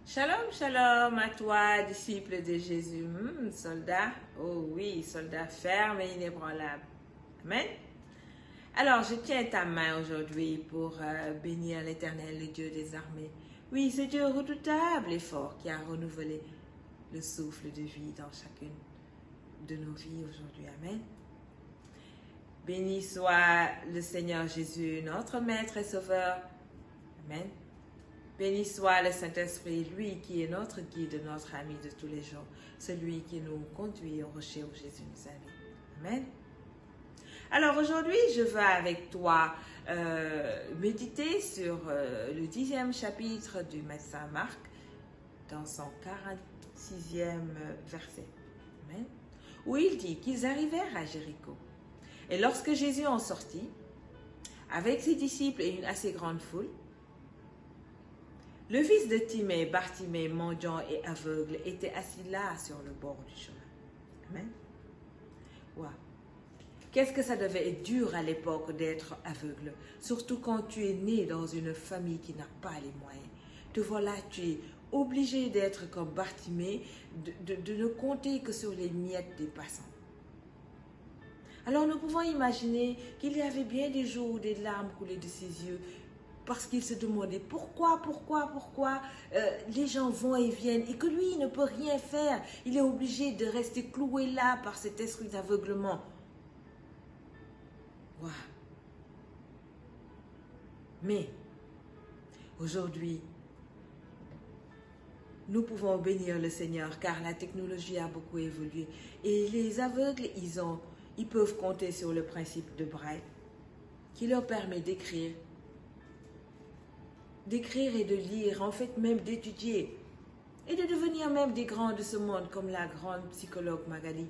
Shalom, shalom à toi, disciple de Jésus. Soldat, oh oui, soldat ferme et inébranlable. Amen. Alors, je tiens ta main aujourd'hui pour bénir l'Éternel, le Dieu des armées. Oui, ce Dieu redoutable et fort qui a renouvelé le souffle de vie dans chacune de nos vies aujourd'hui. Amen. Béni soit le Seigneur Jésus, notre Maître et Sauveur. Amen. Béni soit le Saint-Esprit, lui qui est notre guide, notre ami de tous les jours, celui qui nous conduit au rocher où Jésus nous invite. Amen. Alors aujourd'hui, je veux avec toi méditer sur le 10e chapitre du médecin Marc, dans son 46e verset. Amen. Où il dit qu'ils arrivèrent à Jéricho. Et lorsque Jésus en sortit, avec ses disciples et une assez grande foule, le fils de Timée, Bartimée, mendiant et aveugle, était assis là sur le bord du chemin. Amen. Wow. Qu'est-ce que ça devait être dur à l'époque d'être aveugle, surtout quand tu es né dans une famille qui n'a pas les moyens. Te voilà, tu es obligé d'être comme Bartimée, de ne compter que sur les miettes des passants. Alors nous pouvons imaginer qu'il y avait bien des jours où des larmes coulaient de ses yeux, parce qu'il se demandait pourquoi les gens vont et viennent et que lui il ne peut rien faire. Il est obligé de rester cloué là par cet esprit d'aveuglement. Wow. Mais aujourd'hui, nous pouvons bénir le Seigneur car la technologie a beaucoup évolué et les aveugles, ils peuvent compter sur le principe de Braille qui leur permet d'écrire et de lire, en fait même d'étudier et de devenir même des grands de ce monde comme la grande psychologue Magali,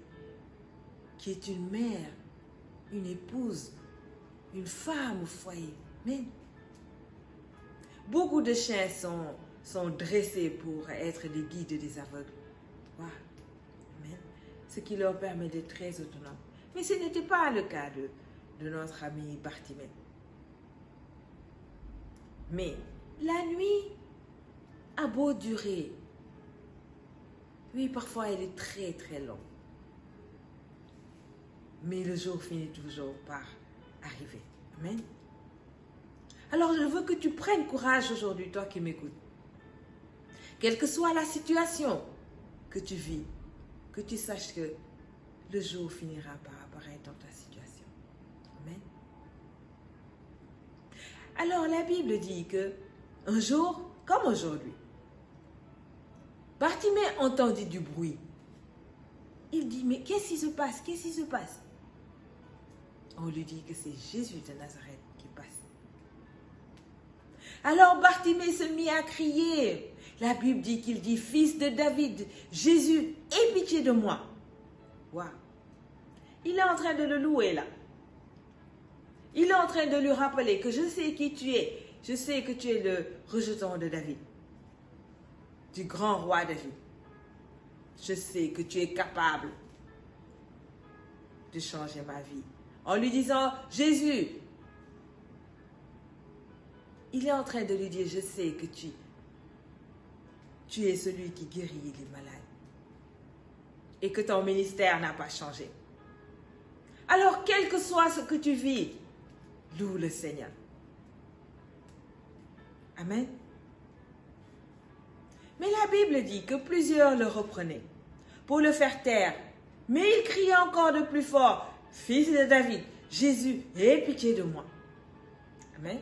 qui est une mère, une épouse, une femme au foyer. Mais beaucoup de chiens sont dressés pour être des guides des aveugles. Wow. Amen. Ce qui leur permet d'être très autonomes. Mais ce n'était pas le cas de notre ami Bartimée. Mais la nuit a beau durer, oui, parfois elle est très très longue, mais le jour finit toujours par arriver. Amen. Alors je veux que tu prennes courage aujourd'hui, toi qui m'écoutes. Quelle que soit la situation que tu vis, que tu saches que le jour finira par apparaître dans ta situation. Amen. Alors la Bible dit que un jour, comme aujourd'hui, Bartimée entendit du bruit. Il dit, mais qu'est-ce qui se passe? Qu'est-ce qui se passe? On lui dit que c'est Jésus de Nazareth qui passe. Alors Bartimée se mit à crier. La Bible dit qu'il dit, fils de David, Jésus, aie pitié de moi. Wow. Il est en train de le louer là. Il est en train de lui rappeler que je sais qui tu es. Je sais que tu es le rejeton de David, du grand roi David. Je sais que tu es capable de changer ma vie. En lui disant, Jésus, il est en train de lui dire, je sais que tu es celui qui guérit les malades et que ton ministère n'a pas changé. Alors, quel que soit ce que tu vis, loue le Seigneur. Amen. Mais la Bible dit que plusieurs le reprenaient pour le faire taire. Mais il criait encore de plus fort, fils de David, Jésus, aie pitié de moi. Amen.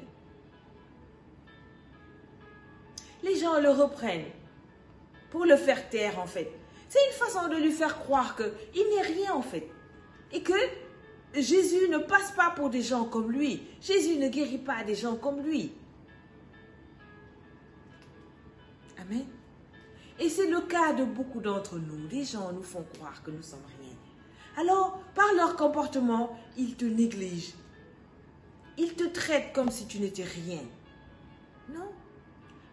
Les gens le reprennent pour le faire taire en fait. C'est une façon de lui faire croire qu'il n'est rien en fait. Et que Jésus ne passe pas pour des gens comme lui. Jésus ne guérit pas des gens comme lui. Amen. Et c'est le cas de beaucoup d'entre nous. Les gens nous font croire que nous sommes rien. Alors, par leur comportement, ils te négligent. Ils te traitent comme si tu n'étais rien. Non.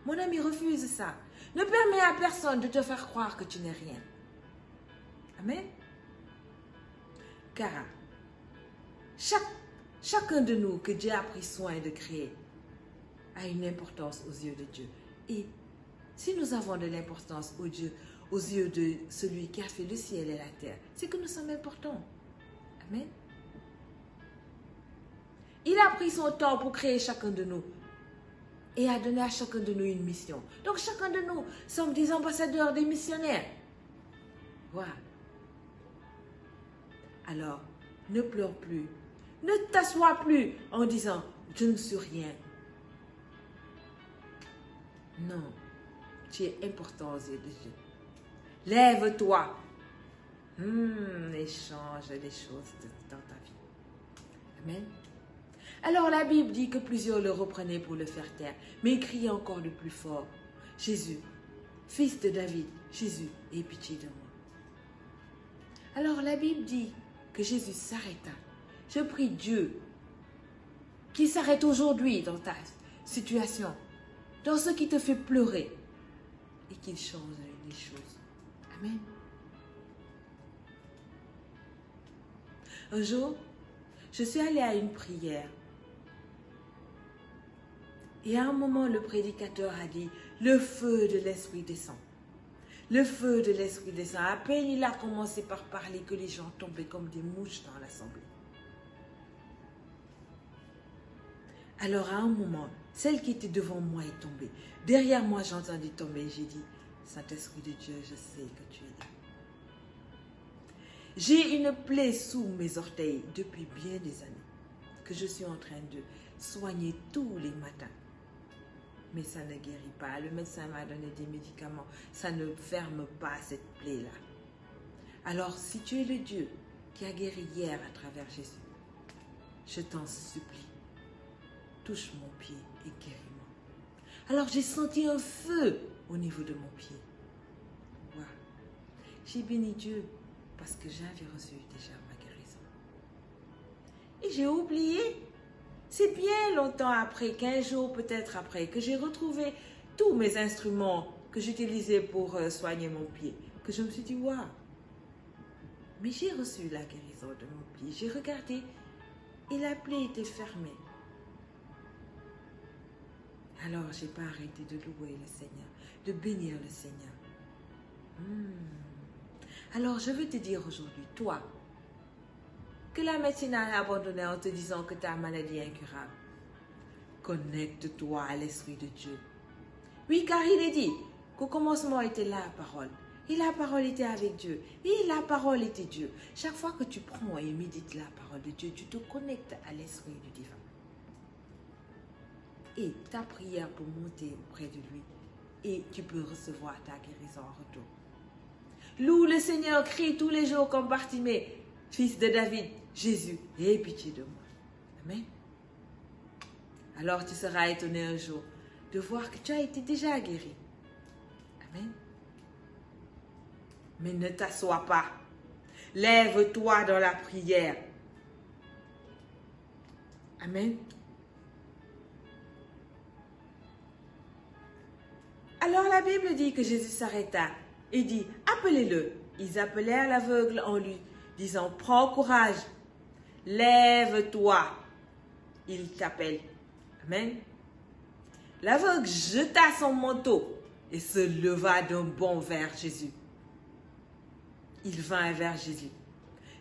Mon ami, refuse ça. Ne permets à personne de te faire croire que tu n'es rien. Amen. Car chacun de nous que Dieu a pris soin de créer a une importance aux yeux de Dieu. Et Si nous avons de l'importance aux yeux de celui qui a fait le ciel et la terre, c'est que nous sommes importants. Amen. Il a pris son temps pour créer chacun de nous et a donné à chacun de nous une mission. Donc chacun de nous sommes des ambassadeurs, des missionnaires. Voilà. Alors, ne pleure plus. Ne t'assois plus en disant « je ne suis rien ». Non, tu es important aux yeux de Dieu. Lève-toi et change les choses dans ta vie. Amen. Alors la Bible dit que plusieurs le reprenaient pour le faire taire, mais il criait encore de plus fort. Jésus, fils de David, Jésus, aie pitié de moi. Alors la Bible dit que Jésus s'arrêta. Je prie Dieu qu'il s'arrête aujourd'hui dans ta situation, dans ce qui te fait pleurer, et qu'il change les choses. Amen. Un jour, je suis allée à une prière. Et à un moment, le prédicateur a dit, le feu de l'Esprit descend. Le feu de l'Esprit descend. À peine il a commencé par parler que les gens tombaient comme des mouches dans l'assemblée. Alors à un moment, celle qui était devant moi est tombée. Derrière moi, j'ai entendu tomber. J'ai dit, Saint-Esprit de Dieu, je sais que tu es là. J'ai une plaie sous mes orteils depuis bien des années que je suis en train de soigner tous les matins. Mais ça ne guérit pas. Le médecin m'a donné des médicaments. Ça ne ferme pas cette plaie-là. Alors, si tu es le Dieu qui a guéri hier à travers Jésus, je t'en supplie, touche mon pied et guéris-moi. Alors, j'ai senti un feu au niveau de mon pied. Wow. J'ai béni Dieu parce que j'avais reçu déjà ma guérison. Et j'ai oublié. C'est bien longtemps après, 15 jours peut-être après, que j'ai retrouvé tous mes instruments que j'utilisais pour soigner mon pied. Que je me suis dit, waouh, mais j'ai reçu la guérison de mon pied. J'ai regardé et la plaie était fermée. Alors, je n'ai pas arrêté de louer le Seigneur, de bénir le Seigneur. Alors, je veux te dire aujourd'hui, toi, que la médecine a abandonné en te disant que ta maladie est incurable. Connecte-toi à l'Esprit de Dieu. Oui, car il est dit qu'au commencement était la parole. Et la parole était avec Dieu. Et la parole était Dieu. Chaque fois que tu prends et médites la parole de Dieu, tu te connectes à l'Esprit du divin. Et ta prière peut monter auprès de lui. Et tu peux recevoir ta guérison en retour. Loue le Seigneur, crie tous les jours comme Bartimée. Fils de David, Jésus, aie pitié de moi. Amen. Alors tu seras étonné un jour de voir que tu as été déjà guéri. Amen. Mais ne t'assois pas. Lève-toi dans la prière. Amen. Alors la Bible dit que Jésus s'arrêta et dit, appelez-le. Ils appelèrent l'aveugle en lui, disant, prends courage, lève-toi, il t'appelle. Amen. L'aveugle jeta son manteau et se leva d'un bond vers Jésus. Il vint vers Jésus.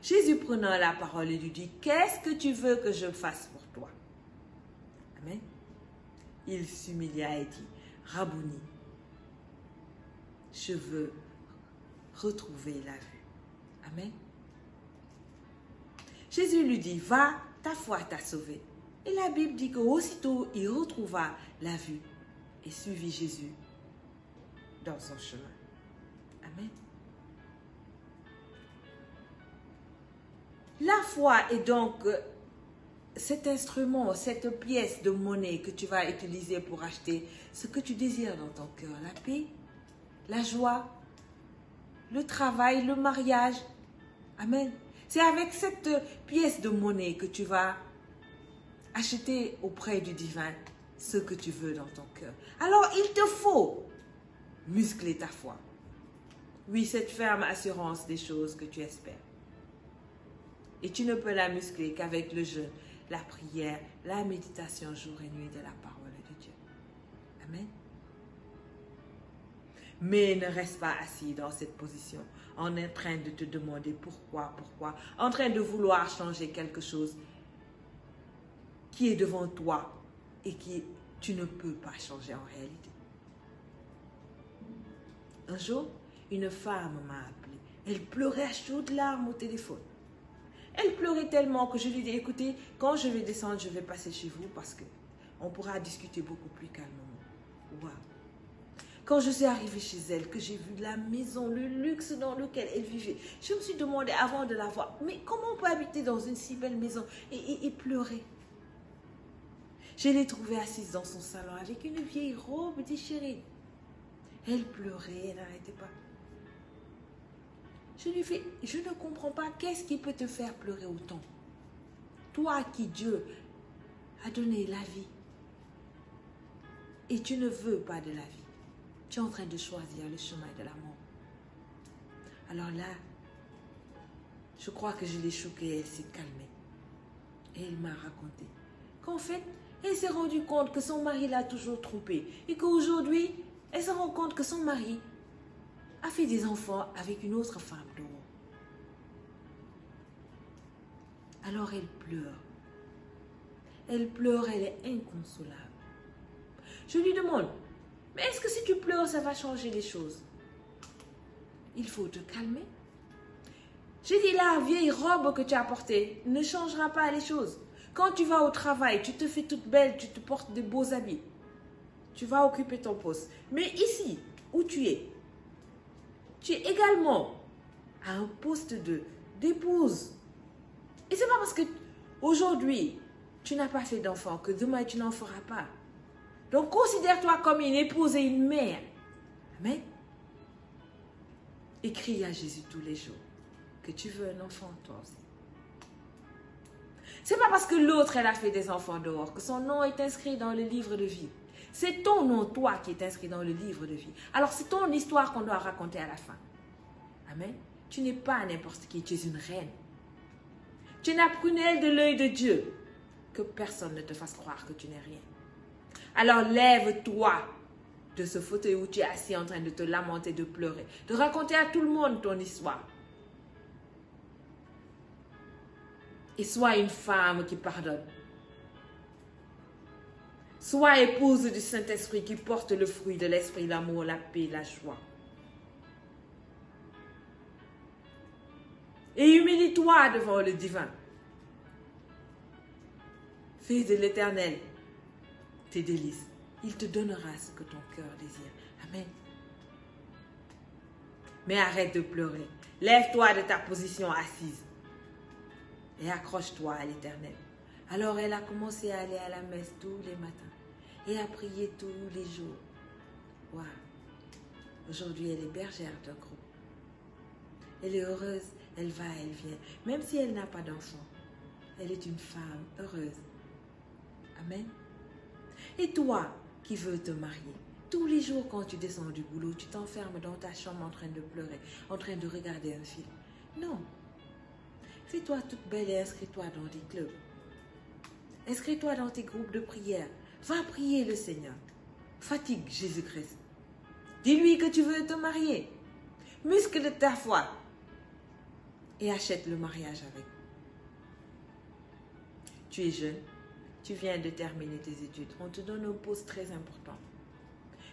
Jésus prenant la parole et lui dit, qu'est-ce que tu veux que je fasse pour toi? Amen. Il s'humilia et dit, Rabouni, je veux retrouver la vue. Amen. Jésus lui dit, va, ta foi t'a sauvé. Et la Bible dit qu'aussitôt il retrouva la vue et suivit Jésus dans son chemin. Amen. La foi est donc cet instrument, cette pièce de monnaie que tu vas utiliser pour acheter ce que tu désires dans ton cœur. La paix, la joie, le travail, le mariage. Amen. C'est avec cette pièce de monnaie que tu vas acheter auprès du divin ce que tu veux dans ton cœur. Alors, il te faut muscler ta foi. Oui, cette ferme assurance des choses que tu espères. Et tu ne peux la muscler qu'avec le jeûne, la prière, la méditation jour et nuit de la parole de Dieu. Amen. Mais ne reste pas assis dans cette position, en train de te demander pourquoi, en train de vouloir changer quelque chose qui est devant toi et qui tu ne peux pas changer en réalité. Un jour, une femme m'a appelé. Elle pleurait à chaudes larmes au téléphone. Elle pleurait tellement que je lui ai dit, écoutez, quand je vais descendre, je vais passer chez vous parce qu'on pourra discuter beaucoup plus calmement. Wow. Quand je suis arrivée chez elle, que j'ai vu la maison, le luxe dans lequel elle vivait, je me suis demandé avant de la voir, mais comment on peut habiter dans une si belle maison et pleurer? Je l'ai trouvée assise dans son salon avec une vieille robe déchirée. Elle pleurait, elle n'arrêtait pas. Je lui ai fait, je ne comprends pas, qu'est-ce qui peut te faire pleurer autant? Toi à qui Dieu a donné la vie et tu ne veux pas de la vie. Tu es en train de choisir le chemin de la mort. Alors là, je crois que je l'ai choquée, elle s'est calmée. Et elle m'a raconté qu'en fait, elle s'est rendue compte que son mari l'a toujours trompée et qu'aujourd'hui, elle se rend compte que son mari a fait des enfants avec une autre femme dehors. Alors elle pleure. Elle pleure, elle est inconsolable. Je lui demande, mais est-ce que si tu pleures, ça va changer les choses? Il faut te calmer. J'ai dit, la vieille robe que tu as portée ne changera pas les choses. Quand tu vas au travail, tu te fais toute belle, tu te portes de beaux habits. Tu vas occuper ton poste. Mais ici, où tu es également à un poste d'épouse. Et c'est pas parce que aujourd'hui, tu n'as pas fait d'enfant que demain, tu n'en feras pas. Donc, considère-toi comme une épouse et une mère. Amen. Et crie à Jésus tous les jours que tu veux un enfant, toi aussi. C'est pas parce que l'autre, elle a fait des enfants dehors que son nom est inscrit dans le livre de vie. C'est ton nom, toi, qui est inscrit dans le livre de vie. Alors, c'est ton histoire qu'on doit raconter à la fin. Amen. Tu n'es pas n'importe qui, tu es une reine. Tu es la prunelle de l'œil de Dieu. Que personne ne te fasse croire que tu n'es rien. Alors, lève-toi de ce fauteuil où tu es assis en train de te lamenter, de pleurer, de raconter à tout le monde ton histoire. Et sois une femme qui pardonne. Sois épouse du Saint-Esprit qui porte le fruit de l'Esprit, l'amour, la paix, la joie. Et humilie-toi devant le divin. Fais de l'Éternel tes délices. Il te donnera ce que ton cœur désire. Amen. Mais arrête de pleurer. Lève-toi de ta position assise. Et accroche-toi à l'Éternel. Alors elle a commencé à aller à la messe tous les matins. Et à prier tous les jours. Waouh. Aujourd'hui, elle est bergère d'un groupe. Elle est heureuse. Elle va, elle vient. Même si elle n'a pas d'enfant. Elle est une femme heureuse. Amen. Et toi qui veux te marier, tous les jours quand tu descends du boulot, tu t'enfermes dans ta chambre en train de pleurer, en train de regarder un film. Non. Fais-toi toute belle et inscris-toi dans des clubs. Inscris-toi dans tes groupes de prière. Va prier le Seigneur. Fatigue Jésus-Christ. Dis-lui que tu veux te marier. Muscle ta foi. Et achète le mariage avec. Tu es jeune. Tu viens de terminer tes études. On te donne un poste très important.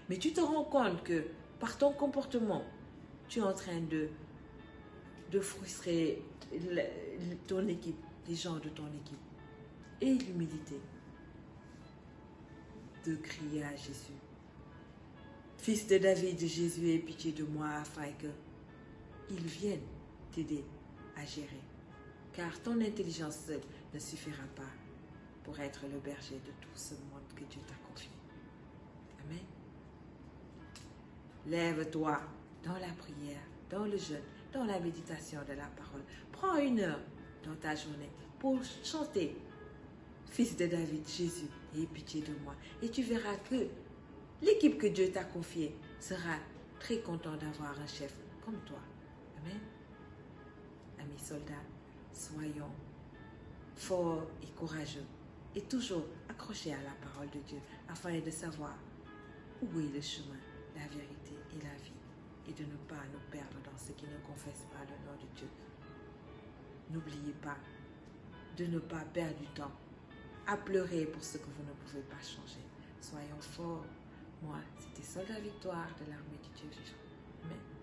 Mais tu te rends compte que par ton comportement, tu es en train de frustrer ton équipe, les gens de ton équipe. Et l'humilité de crier à Jésus. Fils de David, Jésus, aie pitié de moi afin qu'il vienne t'aider à gérer. Car ton intelligence seule ne suffira pas pour être le berger de tout ce monde que Dieu t'a confié. Amen. Lève-toi dans la prière, dans le jeûne, dans la méditation de la parole. Prends 1 heure dans ta journée pour chanter Fils de David, Jésus, aie pitié de moi. Et tu verras que l'équipe que Dieu t'a confiée sera très content d'avoir un chef comme toi. Amen. Amis soldats, soyons forts et courageux et toujours accrochés à la parole de Dieu afin de savoir où est le chemin, la vérité et la vie. de ne pas nous perdre dans ceux qui ne confessent pas le nom de Dieu. N'oubliez pas de ne pas perdre du temps à pleurer pour ce que vous ne pouvez pas changer. Soyons forts. Moi, c'était Soldat Victoire de l'armée du Dieu vivant. Amen.